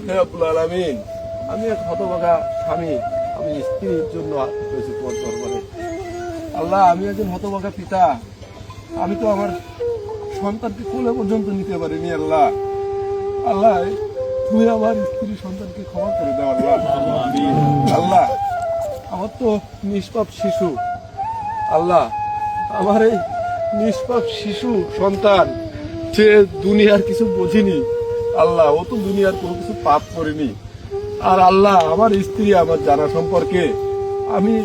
হে রব্বুল আলামিন, আমি এক হতভাগা স্বামী, আমি স্ত্রীর জন্য হয়েছি তোমার দরবারে। আল্লাহ, আমি একজন হতভাগা পিতা, আমি তো আমার সন্তানকে কোলে পর্যন্ত নিতে পারিনি। আল্লাহ, আল্লাহ তুমি আমার স্ত্রী সন্তানকে ক্ষমা করে দাও। আল্লাহ, আল্লাহ আমার তো নিষ্পাপ শিশু, আল্লাহ আমার এই নিষ্পাপ শিশু সন্তান, সে দুনিয়ার কিছু বোঝেনি। আল্লাহ, ও তো দুনিয়ার কোনো কিছু পাপ করেনি। আর আল্লাহ, আমার স্ত্রী আমার জানা সম্পর্কে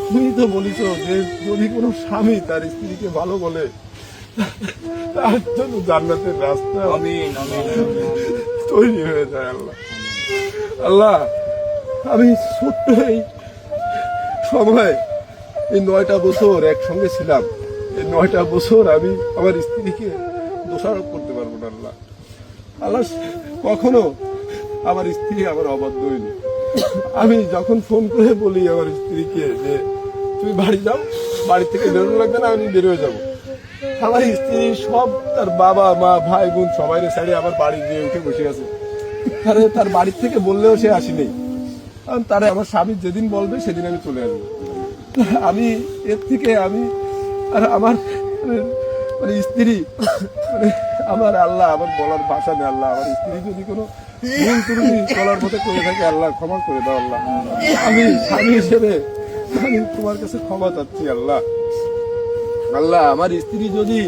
তুমি তো বলিস যে যদি কোনো স্বামী তার স্ত্রীকে ভালো বলে তার জন্য জান্নাতের রাস্তা তৈরি হয়ে যায়। আল্লাহ, আল্লাহ আমি ছোট্ট এই সময় এই 9টা বছর একসঙ্গে ছিলাম, এই 9টা বছর আমি আমার স্ত্রীকে দোষারোপ করতে পারবো না। আল্লাহ, আল্লাহ কখনো আমার স্ত্রী আমার অবাধ্য হইনি। আমি যখন ফোন করে বলি আমার স্ত্রীকে যে তুমি বাড়ি যাও, বাড়ি থেকে বেরোনো লাগবে না, আমি বেরোয় যাবো, আমার স্ত্রী সব তার বাবা মা ভাই বোন সবাই সাইডে আমার বাড়ি গিয়ে উঠে বসে আছে। তার বাড়ির থেকে বললেও সে আসেনি, কারণ তারা আমার স্বামী যেদিন বলবে সেদিন আমি চলে আসবো। আমি এর থেকে আমি আর আমার মানে স্ত্রী আমার আল্লাহ, আমার বলার ভাষা নেই। আল্লাহ, আমার স্ত্রী যদি কোনো ভুল ত্রুটি বলার মতো করে থাকে, আল্লাহ ক্ষমা করে দাও। আল্লাহ, আমি স্বামী হিসেবে আমি তোমার কাছে ক্ষমা চাচ্ছি। আল্লাহ, আল্লাহ আমার স্ত্রী যদি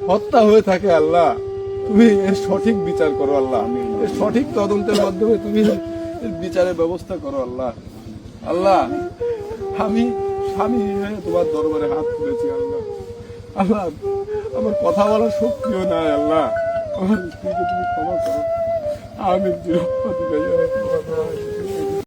হত্যা হয়ে থাকে, আল্লাহ তুমি এর সঠিক বিচার করো। আল্লাহ, এর সঠিক তদন্তের মাধ্যমে তুমি এর বিচারের ব্যবস্থা করো। আল্লাহ, আল্লাহ আমি স্বামী হয়ে তোমার দরবারে হাত তুলেছি। আল্লাহ, আল্লাহ আমার কথা বলার শক্তিও নাই। আল্লাহ, আমার স্ত্রীকে তুমি ক্ষমা করো। আমি